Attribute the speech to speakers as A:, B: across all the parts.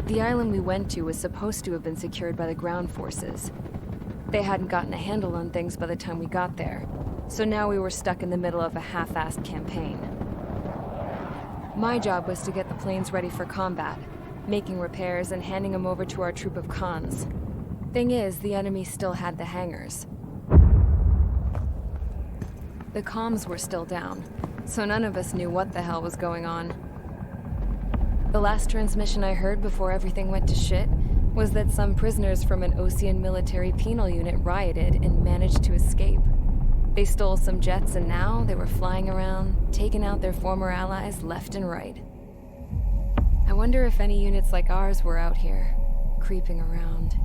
A: The island we went to was supposed to have been secured by the ground forces. They hadn't gotten a handle on things by the time we got there, so now we were stuck in the middle of a half-assed campaign. My job was to get the planes ready for combat, making repairs and handing them over to our troop of cons. Thing is, the enemy still had the hangars. The comms were still down, so none of us knew what the hell was going on. The last transmission I heard before everything went to shit was that some prisoners from an Osean military penal unit rioted and managed to escape. They stole some jets and now they were flying around, taking out their former allies left and right. I wonder if any units like ours were out here, creeping around.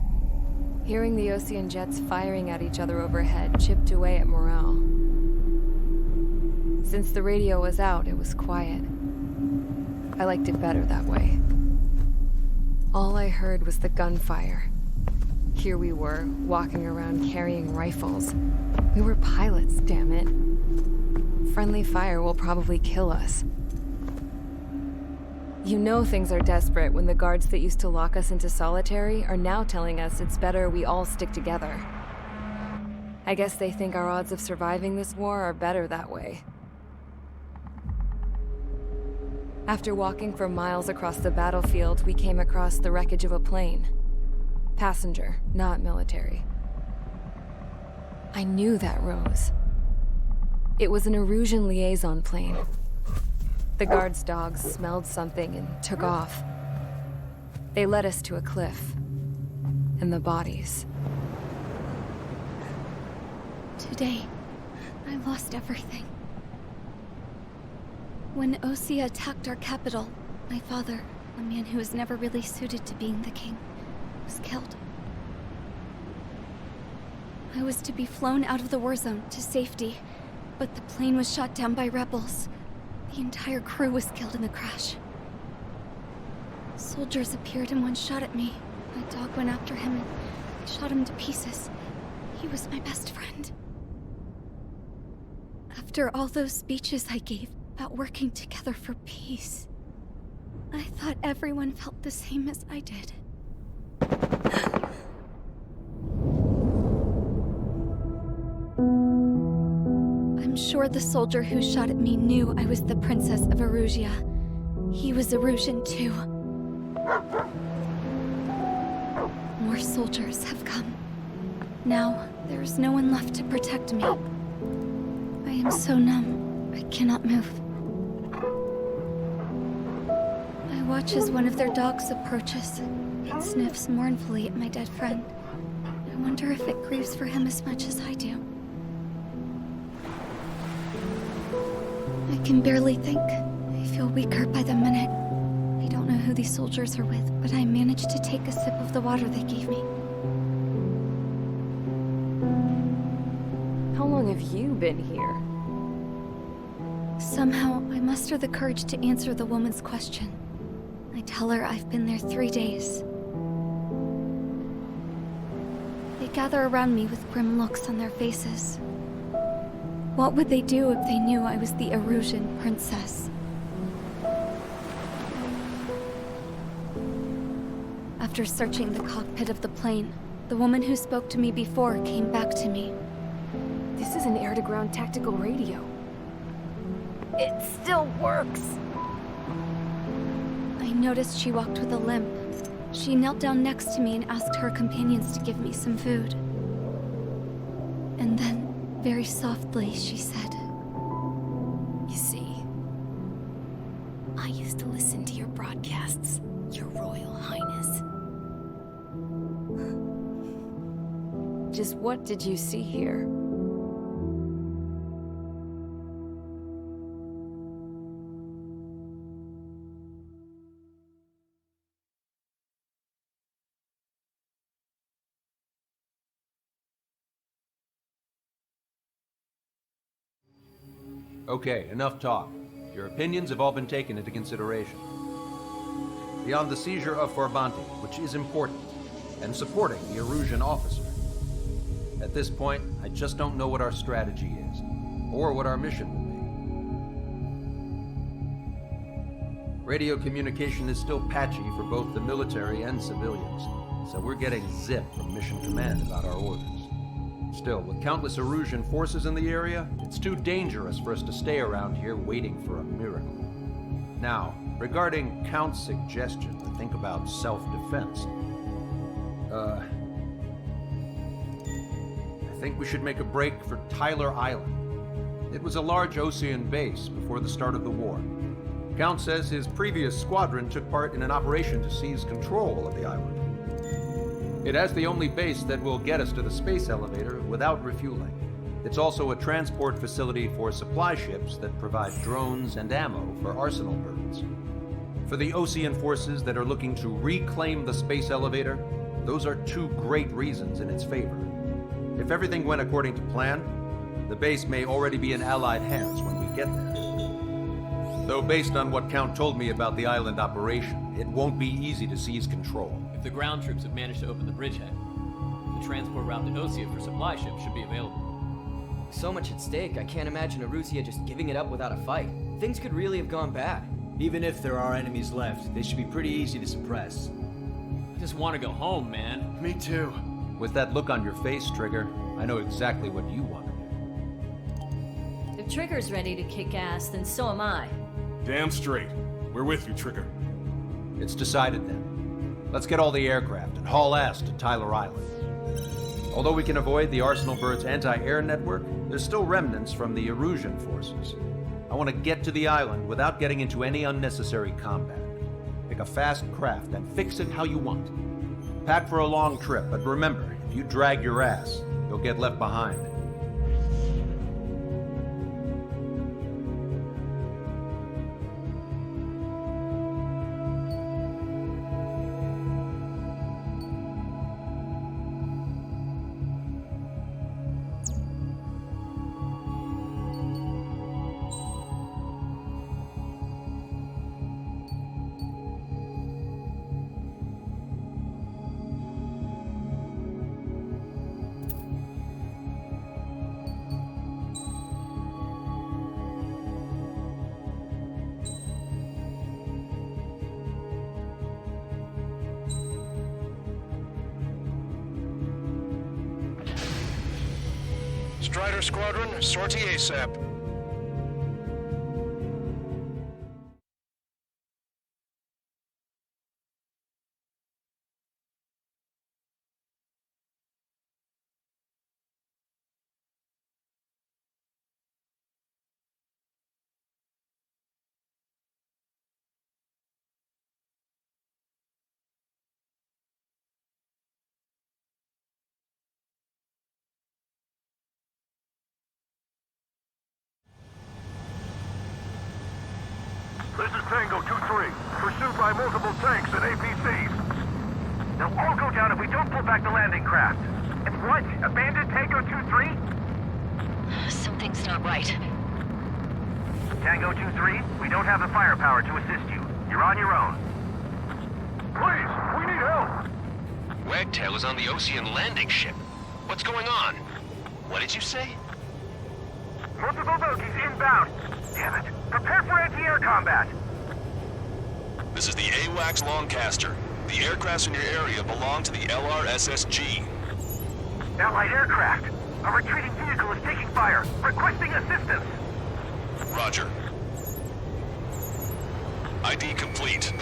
A: Hearing the Osean jets firing at each other overhead chipped away at morale. Since the radio was out, it was quiet. I liked it better that way. All I heard was the gunfire. Here we were, walking around carrying rifles. We were pilots, damn it. Friendly fire will probably kill us. You know things are desperate when the guards that used to lock us into solitary are now telling us it's better we all stick together. I guess they think our odds of surviving this war are better that way. After walking for miles across the battlefield, we came across the wreckage of a plane. Passenger, not military. I knew that rose. It was an Erusian liaison plane. The guard's dogs smelled something and took off. They led us to a cliff. And the bodies.
B: Today, I lost everything. When Osea attacked our capital, my father, a man who was never really suited to being the king, was killed. I was to be flown out of the war zone to safety, but the plane was shot down by rebels. The entire crew was killed in the crash. Soldiers appeared and one shot at me. My dog went after him and I shot him to pieces. He was my best friend. After all those speeches I gave about working together for peace, I thought everyone felt the same as I did. I'm sure the soldier who shot at me knew I was the Princess of Erusia. He was Erusian too. More soldiers have come. Now, there is no one left to protect me. I am so numb, I cannot move. I watch as one of their dogs approaches. It sniffs mournfully at my dead friend. I wonder if it grieves for him as much as I do. I can barely think. I feel weaker by the minute. I don't know who these soldiers are with, but I managed to take a sip of the water they gave me.
A: How long have you been here?
B: Somehow, I muster the courage to answer the woman's question. I tell her I've been there 3 days. They gather around me with grim looks on their faces. What would they do if they knew I was the Erusian princess? After searching the cockpit of the plane, the woman who spoke to me before came back to me.
A: This is an air-to-ground tactical radio. It still works!
B: I noticed she walked with a limp. She knelt down next to me and asked her companions to give me some food. And then, very softly, she said,
A: You see, I used to listen to your broadcasts, Your Royal Highness. Just what did you see here?
C: Okay, enough talk. Your opinions have all been taken into consideration. Beyond the seizure of Forbanti, which is important, and supporting the Erusian officer. At this point, I just don't know what our strategy is, or what our mission will Radio communication is still patchy for both the military and civilians, so we're getting zip from Mission Command about our orders. Still, with countless Erusian forces in the area, it's too dangerous for us to stay around here waiting for a miracle. Now, regarding Count's suggestion to think about self-defense, I think we should make a break for Tyler Island. It was a large Osean base before the start of the war. Count says his previous squadron took part in an operation to seize control of the island. It has the only base that will get us to the space elevator without refueling. It's also a transport facility for supply ships that provide drones and ammo for arsenal birds. For the Osean forces that are looking to reclaim the space elevator, those are two great reasons in its favor. If everything went according to plan, the base may already be in Allied hands when we get there. Though based on what Count told me about the island operation, it won't be easy to seize control.
D: If the ground troops have managed to open the bridgehead, the transport route to Osea for supply ships should be available.
E: So much at stake, I can't imagine Erusia just giving it up without a fight. Things could really have gone bad.
F: Even if there are enemies left, they should be pretty easy to suppress.
D: I just want to go home, man.
F: Me too.
C: With that look on your face, Trigger, I know exactly what you want to do.
G: If Trigger's ready to kick ass, then so am I.
H: Damn straight. We're with you, Trigger.
C: It's decided then. Let's get all the aircraft and haul ass to Tyler Island. Although we can avoid the Arsenal Bird's anti-air network, there's still remnants from the Erusian forces. I want to get to the island without getting into any unnecessary combat. Pick a fast craft and fix it how you want. Pack for a long trip, but remember, if you drag your ass, you'll get left behind.
I: Strider Squadron, sortie ASAP.
J: This is Tango 2-3, pursued by multiple tanks and APCs. They'll all go down if we don't pull back the landing craft. And what? Abandoned Tango 2-3?
G: Something's not right.
J: Tango 2-3, we don't have the firepower to assist you. You're on your own. Please, we need help!
I: Wagtail is on the Osean landing ship. What's going on? What did you say?
J: Multiple bogies inbound. Damn it. Prepare for anti-air combat.
I: This is the AWACS Longcaster. The aircrafts in your area belong to the LRSSG.
J: Allied aircraft. A retreating vehicle is taking fire. Requesting assistance.
I: Roger. ID complete.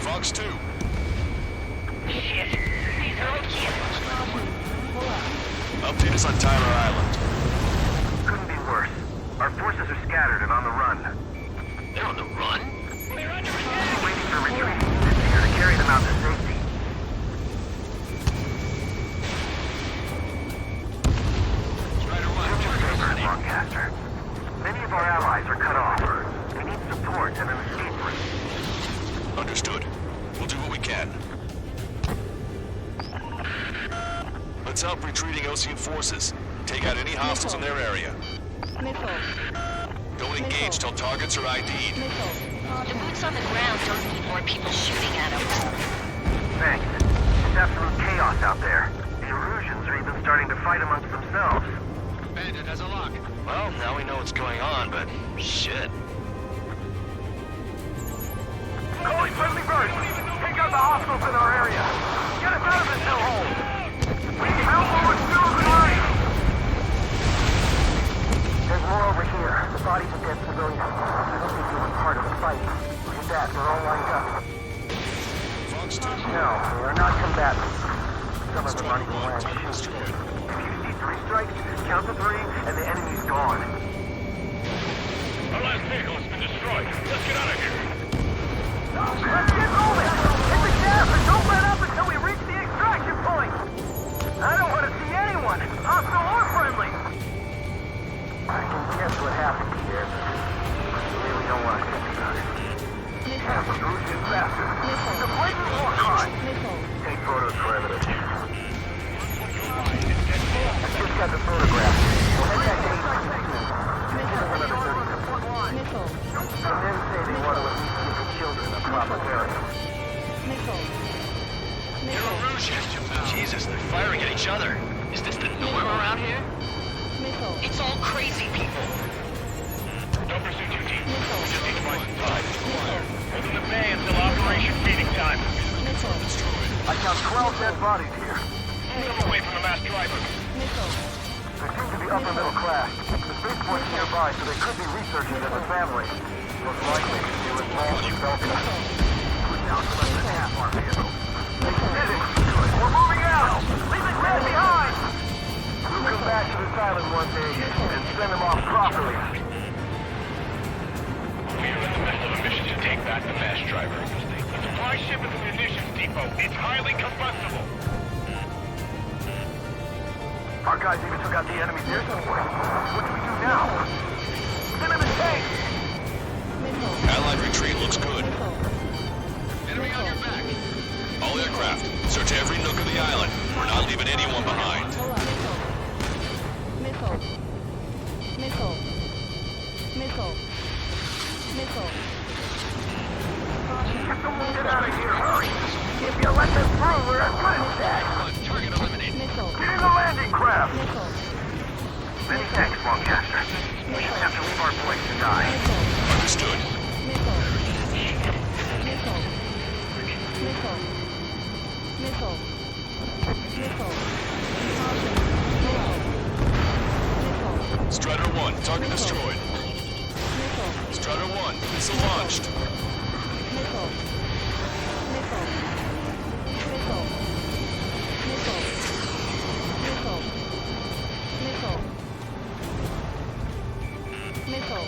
I: Fox 2.
G: Shit. These are kids.
I: Update us on Tyler Island.
J: Couldn't be worse. Our forces are scattered and on the run.
I: They're on the run?
G: We're under
J: We're waiting for retreating units here to carry them out to safety.
I: Strider 1,
J: Longcaster. Many of our allies are cut off. We need support and an escape route.
I: Understood. We'll do what we can. Let's help retreating Osean forces. Take out any hostiles in their area. Don't engage till targets are ID'd.
G: The boots on the ground don't need more people shooting at them.
J: Thanks. It's absolute chaos out there. The Erusians are even starting to fight amongst themselves.
I: Bandit has a lock. Well, now we know what's going on, but shit.
J: calling friendly birds. Take out the hostiles in our area. Get us out of this hellhole. We need help with fuels and light. There's more over here. The bodies of dead civilians. I don't think they were part of the fight. Look at that. They're all lined up. No, they are not combatants. Some of them aren't even wearing shoes. If you see 3 strikes, count to 3, and the enemy's gone.
H: Our last vehicle has been destroyed. Let's get out of here.
J: Let's get moving! Hit the gas and don't let up until we reach the extraction point! I don't want to see anyone, hostile or friendly! I can guess what happened here, but I really don't want to think about it. Have the cruise in faster. The blatant war crime! Take photos for evidence. I just got the photograph. We'll head back to APC. Another 30 minutes. The men say they want to at least give the children a proper burial.
I: Jesus, they're firing at each other. Is this the norm around here?
G: It's all crazy people.
H: Don't pursue 2T. We just need to buy some time. Hold in the bay until operation feeding time.
J: I count 12 dead bodies here.
H: Move away from the mass driver.
J: They seem to be upper middle class. The spaceport's nearby, so they could be researchers as a family. Most likely, they were involved in Delta. We're down to less than half our vehicle. They did it! We're moving out! Leave this man behind! We'll come back to this island one day and send them off properly.
H: We are in the midst of a mission to take back the mass driver. The supply ship at the munitions depot. It's highly combustible.
J: Our guys even took out the enemy's air support. What do we do now? Send him a tank!
I: Allied retreat looks good. Enemy on your back. All aircraft, search every nook of the island. We're not leaving anyone behind.
J: Get out of here, hurry! If you let them through, we're as good as dead!
I: Target eliminated.
J: Get in the landing craft! Many thanks, Lancaster. We shouldn't have to leave our place to die.
I: Understood. Strider 1, target destroyed. Strider 1, missile launched.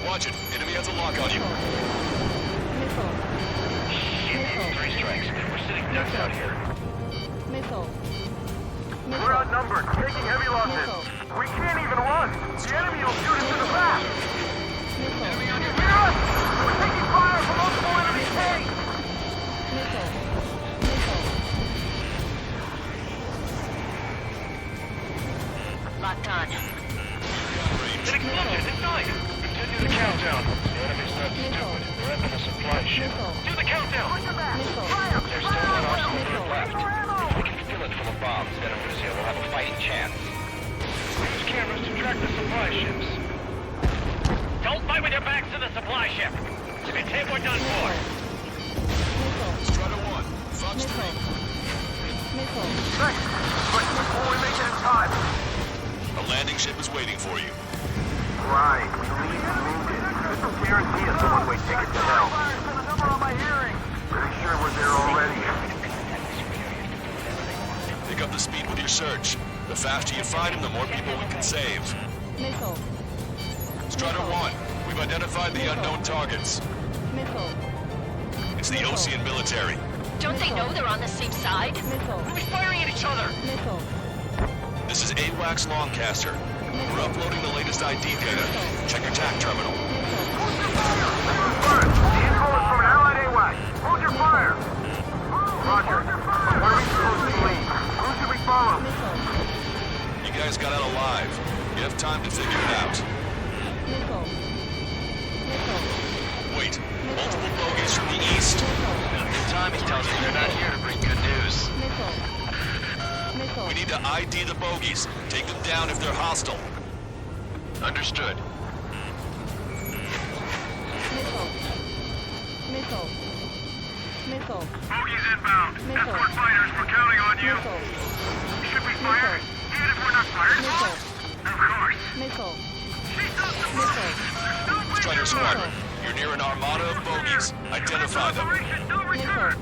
I: Watch it. Enemy has a lock on you.
J: Shit, 3 strikes. We're sitting ducks out here. We're outnumbered, taking heavy losses. We can't even run. The enemy will shoot us in the back.
I: Enemy on your
J: Hear us! We're taking fire from multiple enemy tanks.
G: Locked on.
H: An explosion inside. Continue the countdown. The enemy's not stupid. They're up in the supply ship. Do the countdown. There's still one arsenal left. If we can fill it full of bombs, then Russia will have a fighting chance. Use cameras to track the supply ships. Don't fight with your backs to the supply ship. If it's hit, we're done for.
I: Strider 1, Fox 3.
J: Thanks. But before we make it in time.
I: A landing ship is waiting for you.
J: Right, we leave the wounded. This will guarantee us a one-way ticket to hell. Pretty sure we're there already.
I: Pick up the speed with your search. The faster you find them, the more people we can save. Strider 1, we've identified the unknown targets. It's the Ocean military.
G: Don't they know they're on the same side? We'll be firing at each other.
I: This is AWACS Lancaster. We're uploading the latest ID data. Check your TAC terminal.
J: Hold your fire! The info is from an allied AWAC. Hold your fire! Roger. Where are we supposed to leave? Who should we follow?
I: You guys got out alive. You have time to figure it out. Wait, multiple bogeys from the east.
K: Good timing tells me they're not here to bring good news.
I: We need to ID the bogeys. Take them down if they're hostile.
K: Understood.
A: Missile.
H: Bogies inbound.
A: Missile.
H: Escort fighters, we're counting on you.
A: Missile.
H: Should we fire? Even if we're not fired
A: Missile.
H: Of course.
A: Missile.
H: Missile.
I: Strider Squadron, you're near an armada of bogies. Identify them.
H: Operation no return.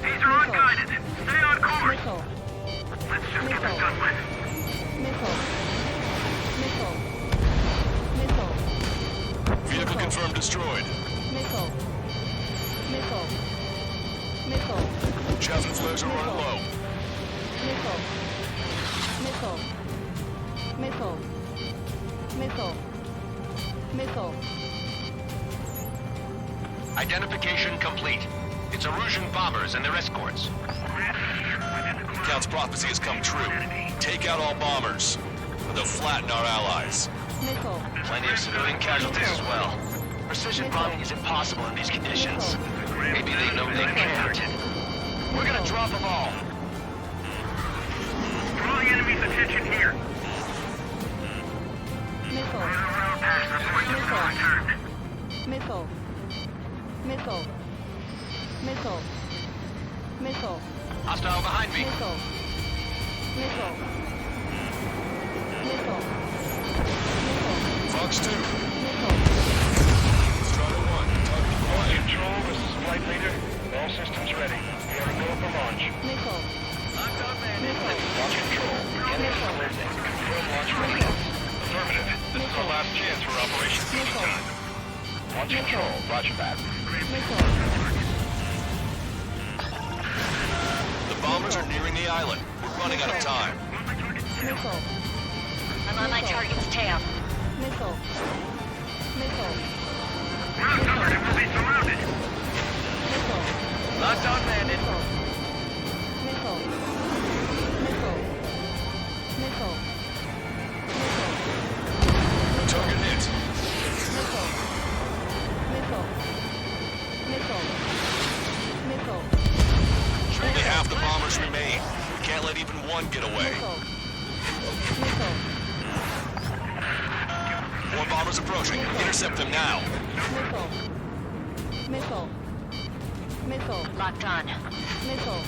H: These are
A: Missile.
H: unguided. Stay on course.
A: Missile.
H: Let's just get this done with.
A: Missile. Missile. Missile.
I: Vehicle confirmed destroyed.
A: Missile. Missile. Missile.
I: Chaff and flares are running low.
A: Missile. Missile. Missile. Missile. Missile.
K: Identification complete. It's Erusian bombers and their escorts.
I: Count's prophecy has come true. Take out all bombers. They'll flatten our allies.
A: Missile.
K: Plenty of civilian casualties as well. Precision bombing is impossible in these conditions. Maybe they know they can't. We're gonna drop them all.
H: Draw the enemy's attention here.
A: Missile.
H: Past the point of no return.
A: Missile. Missile. Missile. Missile.
K: Hostile behind me.
A: Missile. Missile. Missile.
I: Fox 2.
A: Missile.
I: Strider 1. Target acquired.
H: Control, this is Flight Leader. All systems ready. We are go for launch.
A: Missile.
H: Missile. Launch control. Beginning cleansing. Confirm launch readiness. Affirmative. This is our last chance for Operation Peace Time. Launch control. Roger that.
A: Missile.
I: The bombers are nearing the island. We're running out of time.
A: Missile.
G: I'm on my target's tail.
A: Missile. Missile.
H: We're outnumbered and we'll be surrounded.
A: Missile.
K: Lockdown landed.
A: Missile. Missile. Missile. Missile.
I: Target hit.
A: Missile. Missile. Missile. Missile.
I: Only half the bombers remain. We can't let even one get away.
A: Missile. Missile.
I: More bombers approaching. Intercept them now.
A: Missile. Missile. Missile.
G: Locked on.
A: Missile.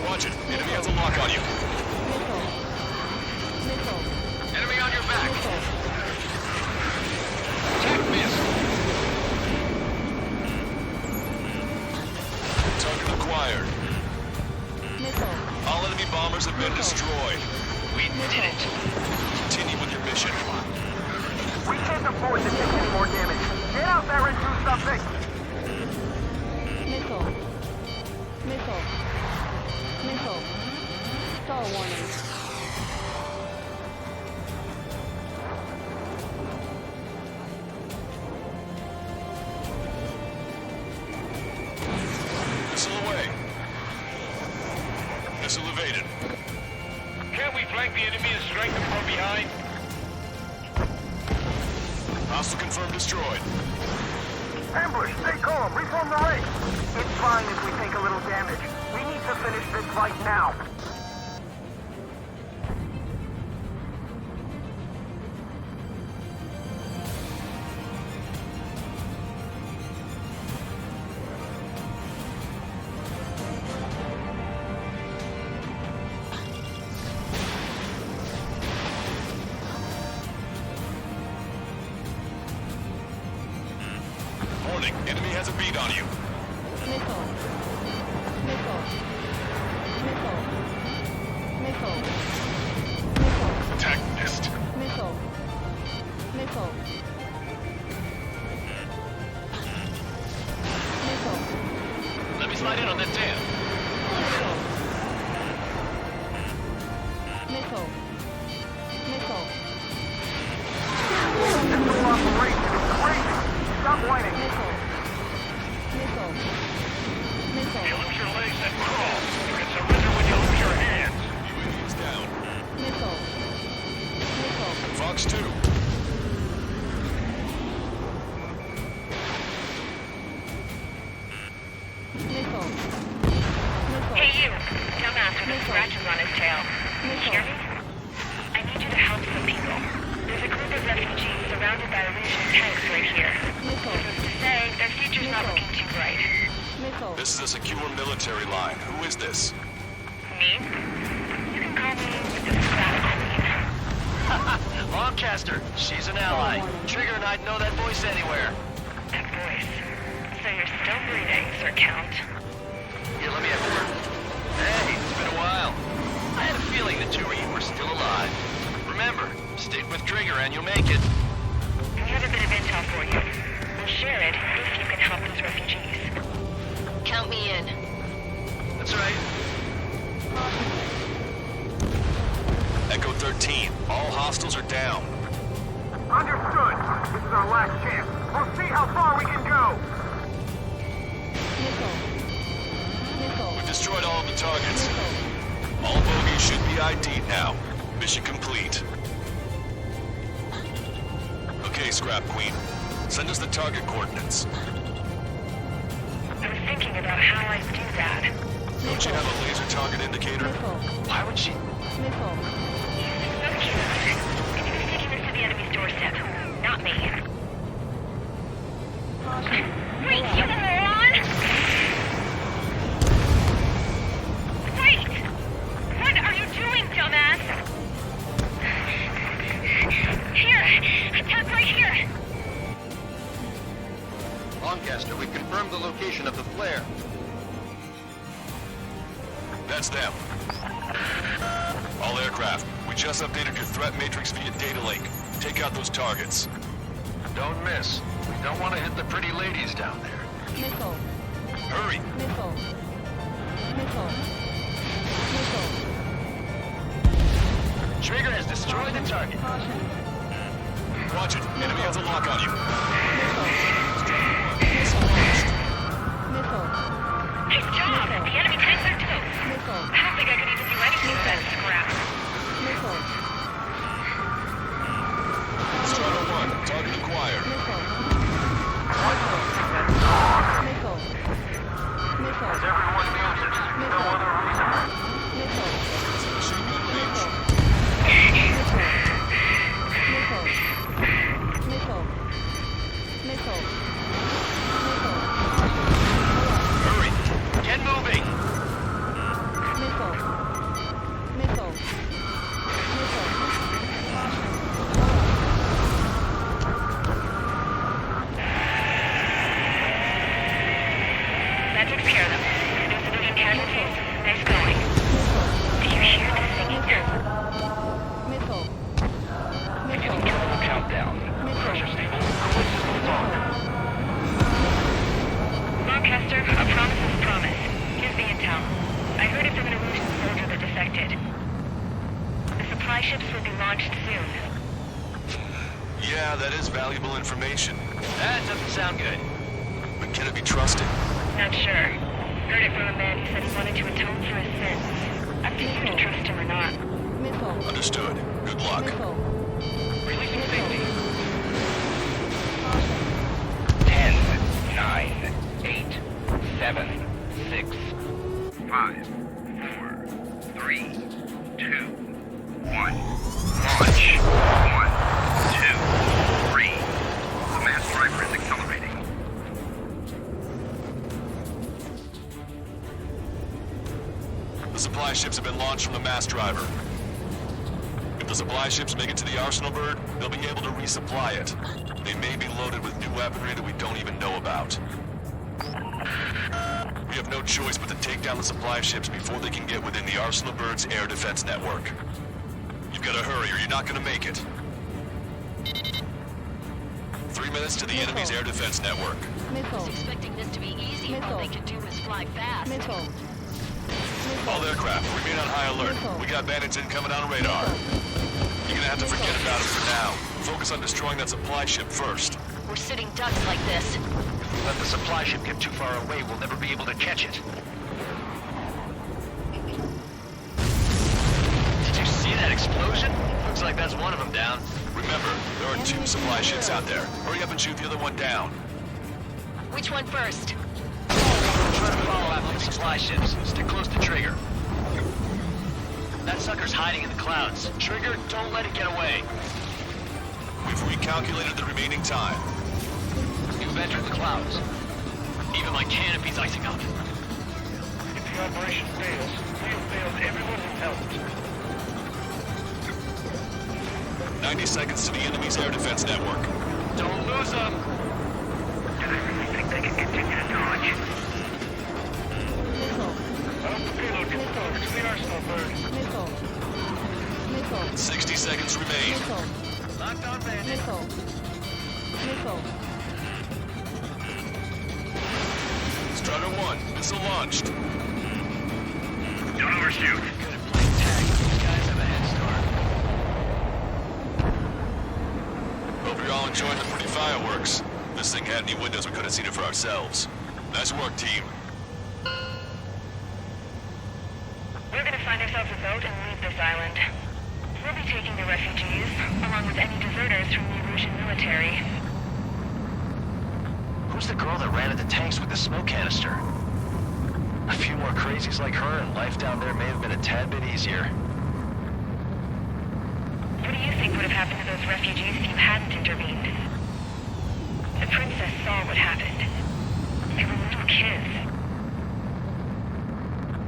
I: Watch it. Enemy has a lock on you.
A: Missile. Missile.
K: Enemy on your back.
A: Missile.
K: Attack missed.
I: Target acquired.
A: Missile.
I: All enemy bombers have been destroyed.
K: We did it.
I: Continue with your mission.
J: We can't afford to take any more damage. Get out there and do something!
A: Missile. Missile. Missile. Star warning.
I: Missile away. Missile evaded.
H: Can't we flank the enemy and strike them from behind?
I: Hostile confirmed destroyed.
J: Ambush, stay calm, reform the ranks. It's fine if we take a little damage. We need to finish this fight now.
I: Warning, enemy has a beat on you.
A: Missile. Missile. Missile. Missile. Missile.
I: Attack missed.
A: Missile. Missile. Missile.
K: Let me slide in on that tail.
A: Missile. Missile. Missile.
J: This whole operation is crazy. Stop whining.
A: Missile. Missile. Missile.
H: You lose your legs and crawl. You can surrender when you lose your hands.
I: UAV is down.
A: Missile. Missile.
I: Fox 2.
A: Missile. Missile.
G: Hey, you. Come after the scratches on his tail. Hear me? I need you to help some people. There's a group of refugees surrounded by Elysian tanks right here. Needless to say, their future's not looking too bright.
I: This is a secure military line. Who is this?
G: Me? You can call me the Scrap Queen.
K: Longcaster, she's an ally. Trigger and I'd know that voice anywhere.
G: That voice. So you're still breathing, Sir Count.
K: Here, let me have a word. Hey, it's been a while. I had a feeling the two of you were still alive. Remember, stick with Trigger and you'll make it.
G: We have a bit of intel for you. We'll share it if you can help those refugees. Count me in.
K: That's right.
I: Echo 13, all hostiles are down.
J: Understood. This is our last chance. We'll see how far we can go.
I: We've destroyed all of the targets. All bogies should be ID'd now. Mission complete. Okay, Scrap Queen. Send us the target coordinates.
G: I was thinking about how I'd do that.
I: Don't you have a laser target indicator?
K: Why would she?
G: So cute. And you're taking this to the enemy's doorstep, not me. Wait, you moron! Wait! What are you doing, dumbass? Here! Attack right here!
C: Longcaster, we've confirmed the location of the flare.
I: That's them. All aircraft, we just updated your threat matrix via data link. Take out those targets.
C: Don't miss. We don't want to hit the pretty ladies down there.
I: Hurry!
K: Trigger has destroyed the target.
I: Watch it. Enemy has a lock on you.
G: Nice job! The enemy tanks are toast. I don't think I could even do anything with that scrap.
I: Strider 1, target acquired.
J: As everyone knows, there's no other reason.
I: Machine gun range.
K: Hurry! Get moving!
G: That takes care of them. No civilian casualties. Nice going. Do you hear the singing?
H: Countdown. Pressure stable. Cooling systems on.
G: Longcaster, a promise is a promise. Here's the intel. I heard it from an Illusion soldier that defected. The supply ships will be launched soon.
I: Yeah, that is valuable information.
K: That doesn't sound good.
I: But can it be trusted?
G: Not sure. Heard it from a man who said he wanted to atone for his sins. Up to you to trust him or not.
I: Understood. Good luck.
H: Releasing safety. 10, 9, 8, 7, 6, 5, 4, 3, 2, 1. Launch. 1, 2, 3. The mass driver is accelerating.
I: The supply ships have been launched from the mass driver. If the supply ships make it to the arsenal bird, they'll be able to resupply it. They may be loaded with new weaponry that we don't even know about. We have no choice but to take down the supply ships before they can get within the arsenal bird's air defense network. You've got to hurry or you're not going to make it. 3 minutes to the enemy's air defense network.
G: I was expecting this to be easy. All they could do was fly fast.
I: All aircraft, remain on high alert. We got bandits incoming on radar. You're gonna have to forget about them for now. Focus on destroying that supply ship first.
G: We're sitting ducks like this.
K: If we let the supply ship get too far away, we'll never be able to catch it. Did you see that explosion? Looks like that's one of them down.
I: Remember, there are 2 supply ships out there. Hurry up and shoot the other one down.
G: Which one first?
K: Try to follow after the supply ships. Stick close to Trigger. That sucker's hiding in the clouds. Trigger, don't let it get away.
I: We've recalculated the remaining time.
K: You've entered the clouds. Even my canopy's icing up.
H: If the operation fails, we have failed everyone who helped.
I: 90 seconds to the enemy's air defense network.
K: Don't lose them!
G: Do I really think they can continue to dodge?
H: Off the payload controller to the arsenal bird.
I: 60 seconds remain.
H: Locked on bandit.
I: Strider 1, missile launched.
K: Don't overshoot. Good at playing tag. These guys have a head start.
I: Hope you're all enjoying the pretty fireworks. If this thing had any windows, we could have seen it for ourselves. Nice work, team.
G: We're gonna find ourselves a boat and leave this island. We'll be taking the refugees, along with any deserters from the Erusian military.
K: Who's the girl that ran at the tanks with the smoke canister? A few more crazies like her and life down there may have been a tad bit easier.
G: What do you think would have happened to those refugees if you hadn't intervened? The princess saw what happened. They were little kids.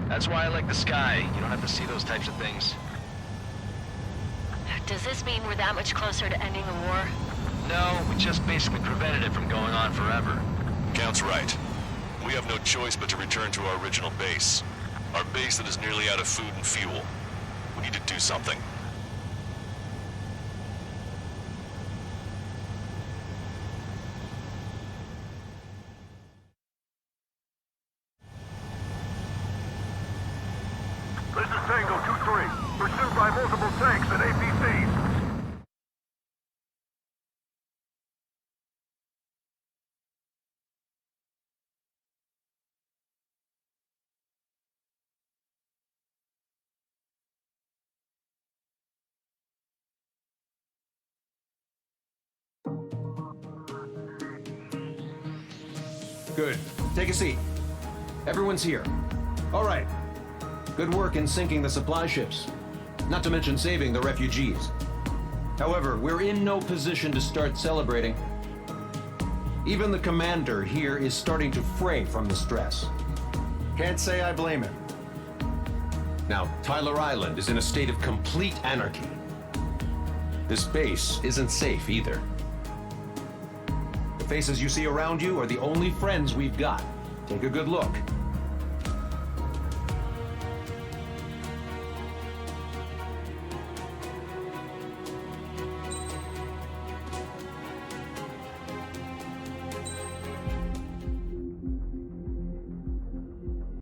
K: That's why I like the sky. You don't have to see those types of things.
L: Does this mean we're that much closer to ending the war?
K: No, we just basically prevented it from going on forever.
I: Count's right. We have no choice but to return to our original base. Our base that is nearly out of food and fuel. We need to do something.
J: This is Tango 2-3. Pursued by multiple tanks and APCs.
C: Good. Take a seat. Everyone's here. All right. Good work in sinking the supply ships. Not to mention saving the refugees. However, we're in no position to start celebrating. Even the commander here is starting to fray from the stress. Can't say I blame him. Now, Tyler Island is in a state of complete anarchy. This base isn't safe either. The faces you see around you are the only friends we've got. Take a good look.